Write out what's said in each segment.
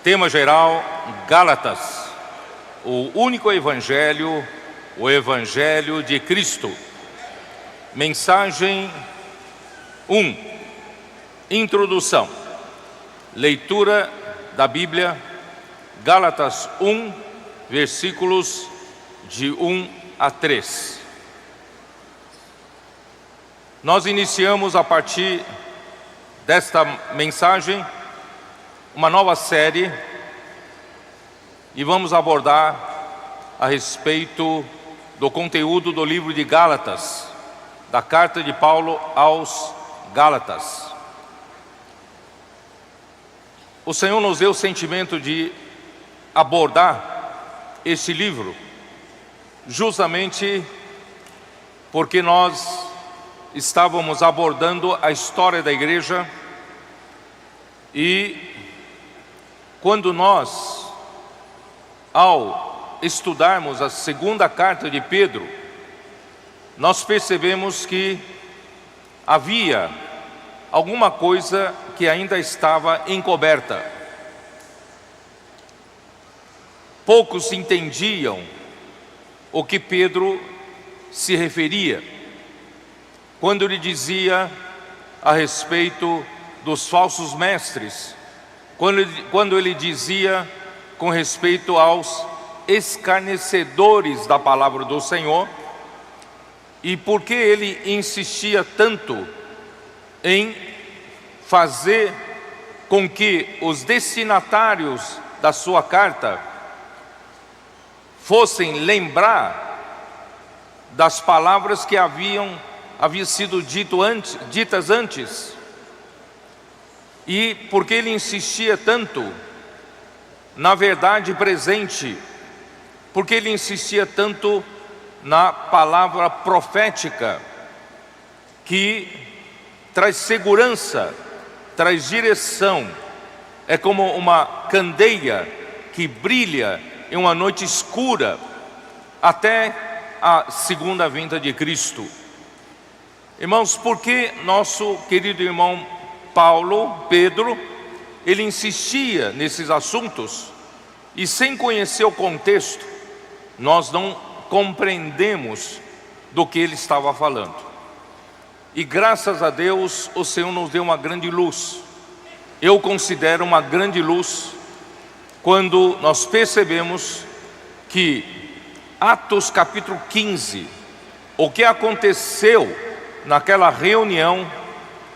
Tema geral: Gálatas, o único evangelho, o evangelho de Cristo. Mensagem 1. Introdução. Leitura da Bíblia, Gálatas 1, versículos de 1 a 3. Nós iniciamos a partir desta mensagem uma nova série e vamos abordar a respeito do conteúdo do livro de Gálatas, da carta de Paulo aos Gálatas. O Senhor nos deu o sentimento de abordar esse livro, justamente porque nós estávamos abordando a história da igreja e quando nós, ao estudarmos a segunda carta de Pedro, nós percebemos que havia alguma coisa que ainda estava encoberta. Poucos entendiam o que Pedro se referia quando ele dizia a respeito dos falsos mestres, quando ele dizia com respeito aos escarnecedores da palavra do Senhor, e por que ele insistia tanto em fazer com que os destinatários da sua carta fossem lembrar das palavras que haviam sido ditas antes, e porque ele insistia tanto na verdade presente, porque ele insistia tanto na palavra profética, que traz segurança, traz direção, é como uma candeia que brilha em uma noite escura até a segunda vinda de Cristo. Irmãos, por que nosso querido irmão Pedro, ele insistia nesses assuntos e sem conhecer o contexto, nós não compreendemos do que ele estava falando. E graças a Deus, o Senhor nos deu uma grande luz. Eu considero uma grande luz quando nós percebemos que Atos capítulo 15, o que aconteceu naquela reunião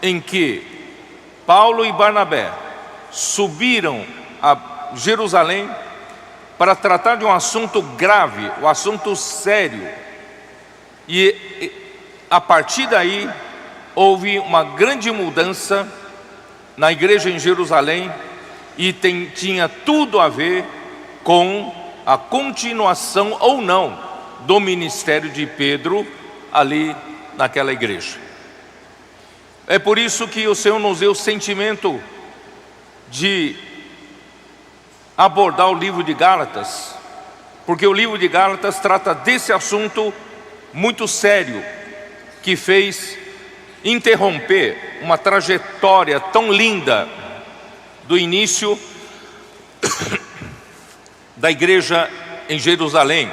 em que Paulo e Barnabé subiram a Jerusalém para tratar de um assunto grave, um assunto sério. E a partir daí houve uma grande mudança na igreja em Jerusalém e tinha tudo a ver com a continuação ou não do ministério de Pedro ali naquela igreja. É por isso que o Senhor nos deu o sentimento de abordar o livro de Gálatas, porque o livro de Gálatas trata desse assunto muito sério, que fez interromper uma trajetória tão linda do início da igreja em Jerusalém,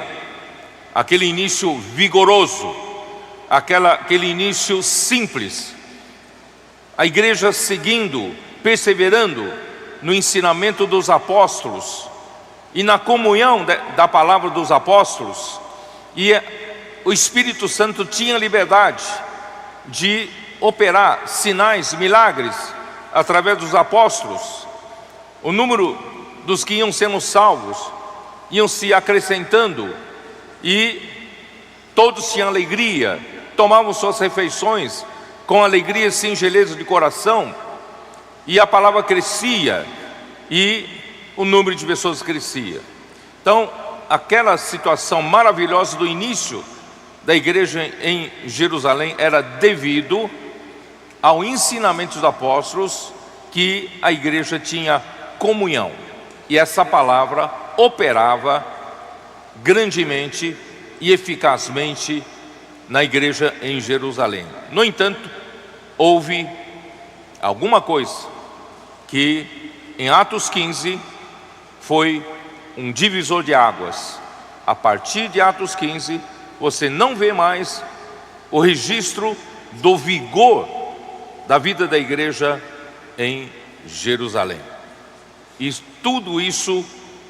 aquele início vigoroso, aquele início simples, a igreja seguindo, perseverando no ensinamento dos apóstolos e na comunhão da palavra dos apóstolos, e o Espírito Santo tinha liberdade de operar sinais, milagres através dos apóstolos. O número dos que iam sendo salvos iam se acrescentando e todos tinham alegria, tomavam suas refeições com alegria e singeleza de coração, e a palavra crescia e o número de pessoas crescia. Então, aquela situação maravilhosa do início da igreja em Jerusalém era devido ao ensinamento dos apóstolos, que a igreja tinha comunhão, e essa palavra operava grandemente e eficazmente na igreja em Jerusalém. No entanto, houve alguma coisa que em Atos 15 foi um divisor de águas. A partir de Atos 15, você não vê mais o registro do vigor da vida da igreja em Jerusalém. E tudo isso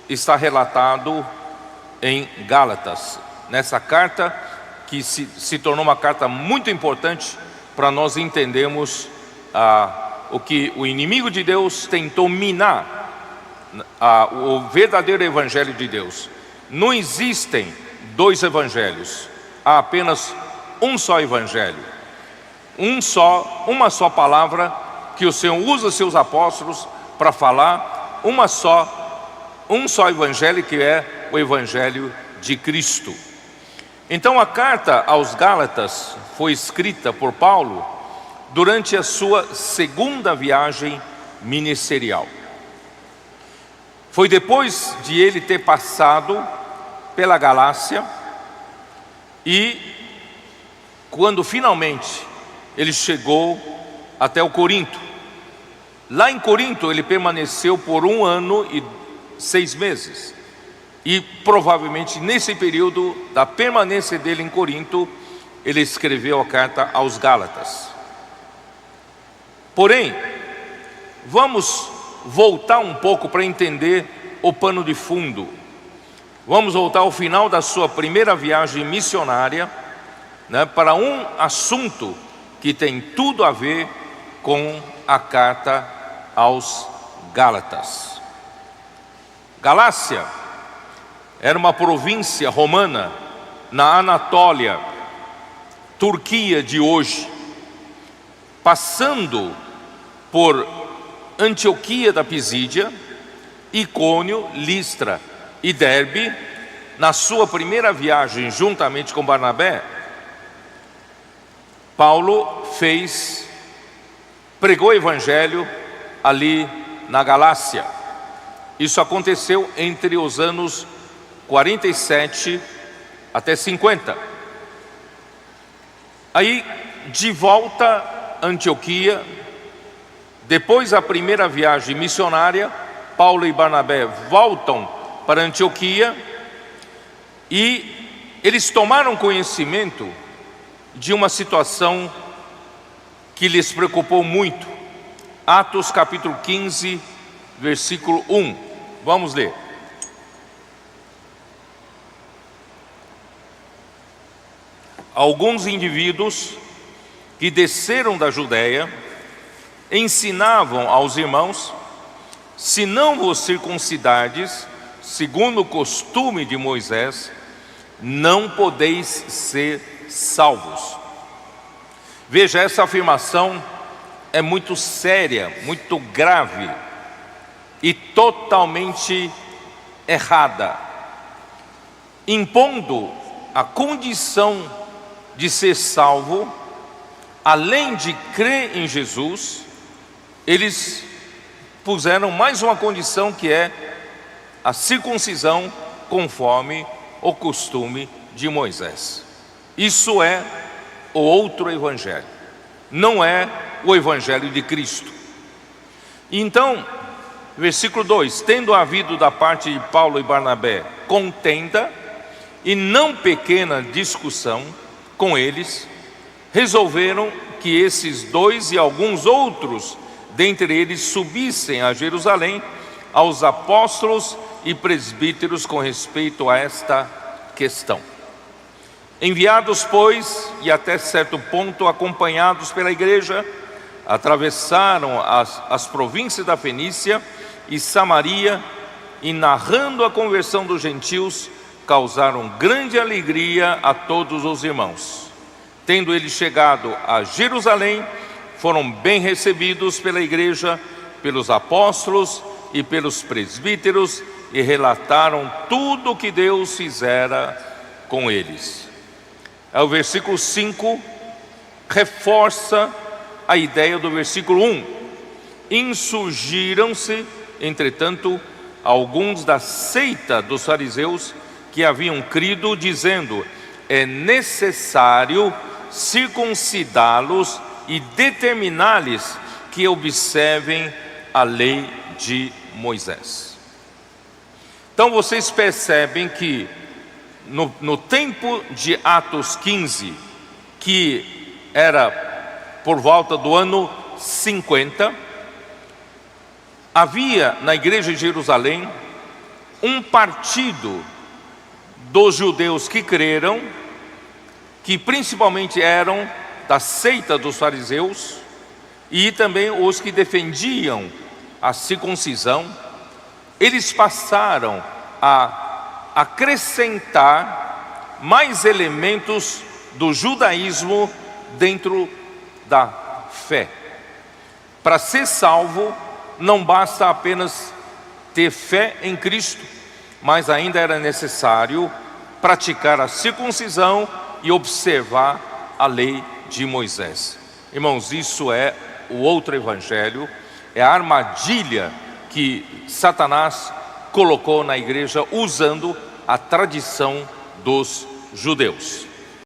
está relatado em Gálatas, nessa carta que se tornou uma carta muito importante para nós entendermos o que o inimigo de Deus tentou minar, o verdadeiro evangelho de Deus. Não existem dois evangelhos, há apenas um só evangelho, uma só palavra que o Senhor usa seus apóstolos para falar, um só evangelho, que é o evangelho de Cristo. Então a carta aos Gálatas foi escrita por Paulo durante a sua segunda viagem ministerial. Foi depois de ele ter passado pela Galácia e quando finalmente ele chegou até o Corinto. Lá em Corinto ele permaneceu por 1 ano e 6 meses. E provavelmente nesse período da permanência dele em Corinto, ele escreveu a carta aos Gálatas. Porém, vamos voltar um pouco para entender o pano de fundo. Vamos voltar ao final da sua primeira viagem missionária, para um assunto que tem tudo a ver com a carta aos Gálatas. Galácia era uma província romana na Anatólia, Turquia de hoje, passando por Antioquia da Pisídia, Icônio, Listra e Derbe. Na sua primeira viagem juntamente com Barnabé, Paulo pregou o evangelho ali na Galácia. Isso aconteceu entre os anos 47 até 50. Aí, de volta a Antioquia, depois da primeira viagem missionária, Paulo e Barnabé voltam para Antioquia e eles tomaram conhecimento de uma situação que lhes preocupou muito. Atos capítulo 15, versículo 1. Vamos ler. Alguns indivíduos que desceram da Judéia ensinavam aos irmãos: se não vos circuncidardes, segundo o costume de Moisés, não podeis ser salvos. Veja, essa afirmação é muito séria, muito grave e totalmente errada, impondo a condição de ser salvo. Além de crer em Jesus, eles puseram mais uma condição, que é a circuncisão conforme o costume de Moisés. Isso é o outro evangelho, não é o evangelho de Cristo. Então, versículo 2: tendo havido da parte de Paulo e Barnabé contenda e não pequena discussão com eles, resolveram que esses dois e alguns outros dentre eles subissem a Jerusalém aos apóstolos e presbíteros com respeito a esta questão. Enviados, pois, e até certo ponto acompanhados pela igreja, atravessaram as províncias da Fenícia e Samaria e, narrando a conversão dos gentios, causaram grande alegria a todos os irmãos. Tendo eles chegado a Jerusalém, foram bem recebidos pela igreja, pelos apóstolos e pelos presbíteros, e relataram tudo o que Deus fizera com eles. O versículo 5 reforça a ideia do versículo 1. Insurgiram-se, entretanto, alguns da seita dos fariseus que haviam crido, dizendo: é necessário circuncidá-los e determinar-lhes que observem a lei de Moisés. Então vocês percebem que no tempo de Atos 15, que era por volta do ano 50, havia na igreja de Jerusalém um partido dos judeus que creram, que principalmente eram da seita dos fariseus, e também os que defendiam a circuncisão. Eles passaram a acrescentar mais elementos do judaísmo dentro da fé. Para ser salvo, não basta apenas ter fé em Cristo, mas ainda era necessário praticar a circuncisão e observar a lei de Moisés. Irmãos, isso é o outro evangelho, é a armadilha que Satanás colocou na igreja usando a tradição dos judeus.